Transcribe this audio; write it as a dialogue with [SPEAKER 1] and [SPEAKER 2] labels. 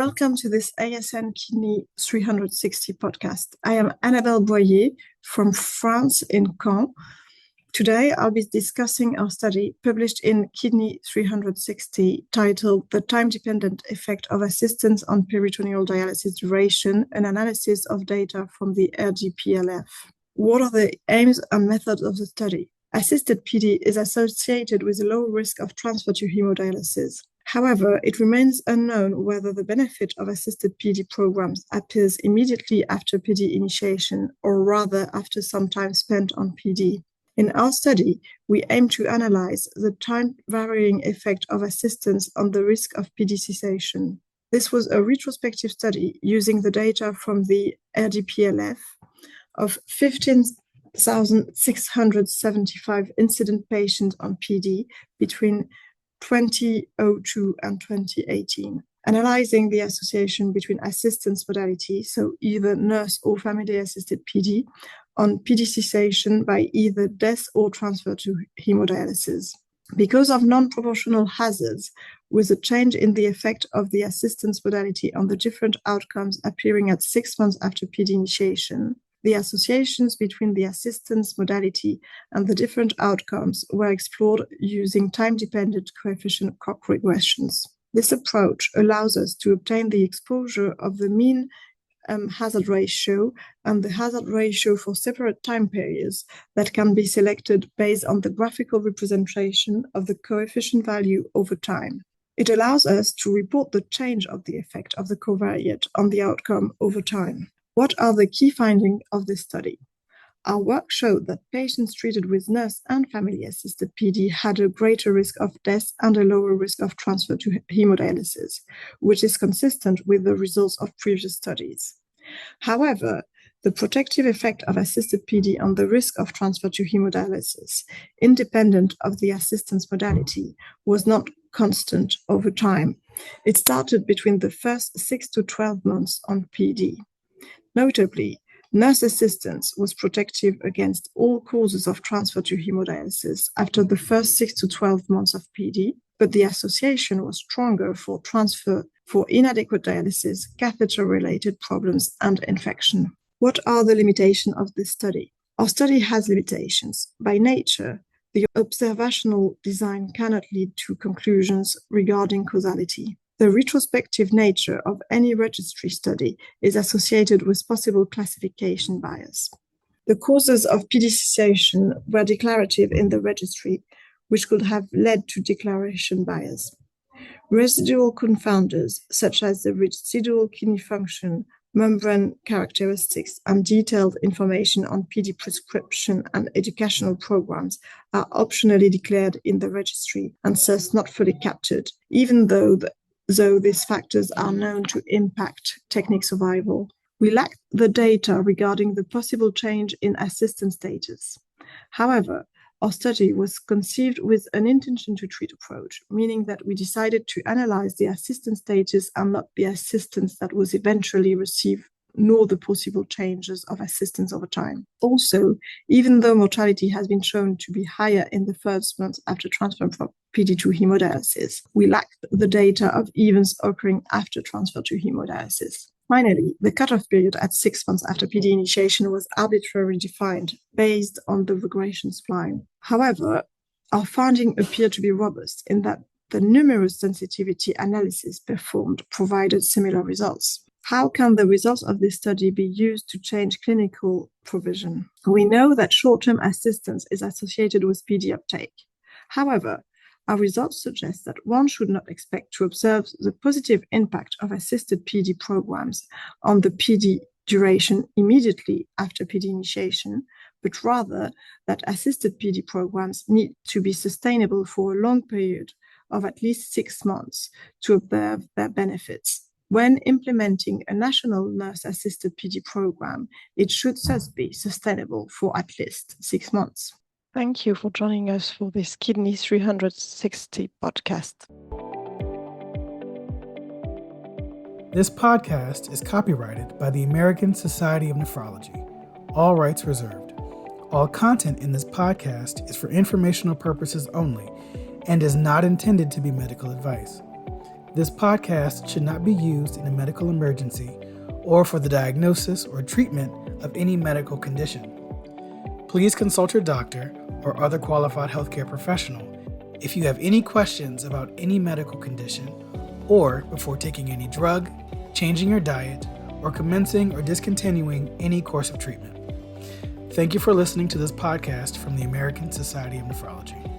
[SPEAKER 1] welcome to this ASN Kidney 360 podcast. I am Annabelle Boyer from France in Caen. Today, I'll be discussing our study published in Kidney 360 titled The Time-Dependent Effect of Assistance on Peritoneal Dialysis Duration, an Analysis of Data from the RDPLF. What are the aims and methods of the study? Assisted PD is associated with a low risk of transfer to hemodialysis. However, it remains unknown whether the benefit of assisted PD programs appears immediately after PD initiation or rather after some time spent on PD. In our study, we aim to analyze the time-varying effect of assistance on the risk of PD cessation. This was a retrospective study using the data from the RDPLF of 15,675 incident patients on PD between 2002 and 2018, analyzing the association between assistance modality, so either nurse or family-assisted PD, on PD cessation by either death or transfer to hemodialysis. Because of non-proportional hazards, with a change in the effect of the assistance modality on the different outcomes appearing at 6 months after PD initiation, the associations between the assistance modality and the different outcomes were explored using time-dependent coefficient Koch regressions. This approach allows us to obtain the exposure of the mean hazard ratio and the hazard ratio for separate time periods that can be selected based on the graphical representation of the coefficient value over time. It allows us to report the change of the effect of the covariate on the outcome over time. What are the key findings of this study? Our work showed that patients treated with nurse and family-assisted PD had a greater risk of death and a lower risk of transfer to hemodialysis, which is consistent with the results of previous studies. However, the protective effect of assisted PD on the risk of transfer to hemodialysis, independent of the assistance modality, was not constant over time. It started between the first 6 to 12 months on PD. Notably, nurse assistance was protective against all causes of transfer to hemodialysis after the first 6 to 12 months of PD, but the association was stronger for transfer for inadequate dialysis, catheter-related problems, and infection. What are the limitations of this study? Our study has limitations. By nature, the observational design cannot lead to conclusions regarding causality. The retrospective nature of any registry study is associated with possible classification bias. The causes of PD cessation were declarative in the registry, which could have led to declaration bias. Residual confounders, such as the residual kidney function, membrane characteristics, and detailed information on PD prescription and educational programs, are optionally declared in the registry and thus not fully captured, even though these factors are known to impact technique survival. We lack the data regarding the possible change in assistance status. However, our study was conceived with an intention to treat approach, meaning that we decided to analyze the assistance status and not the assistance that was eventually received, nor the possible changes of assistance over time. Also, even though mortality has been shown to be higher in the first months after transfer from PD to hemodialysis, we lack the data of events occurring after transfer to hemodialysis. Finally, the cutoff period at 6 months after PD initiation was arbitrarily defined based on the regression spline. However, our findings appear to be robust in that the numerous sensitivity analyses performed provided similar results. How can the results of this study be used to change clinical provision? We know that short-term assistance is associated with PD uptake. However, our results suggest that one should not expect to observe the positive impact of assisted PD programs on the PD duration immediately after PD initiation, but rather that assisted PD programs need to be sustainable for a long period of at least 6 months to observe their benefits. When implementing a national nurse-assisted PD program, it should thus be sustainable for at least 6 months.
[SPEAKER 2] Thank you for joining us for this Kidney 360 podcast.
[SPEAKER 3] This podcast is copyrighted by the American Society of Nephrology. All rights reserved. All content in this podcast is for informational purposes only and is not intended to be medical advice. This podcast should not be used in a medical emergency or for the diagnosis or treatment of any medical condition. Please consult your doctor or other qualified healthcare professional if you have any questions about any medical condition or before taking any drug, changing your diet, or commencing or discontinuing any course of treatment. Thank you for listening to this podcast from the American Society of Nephrology.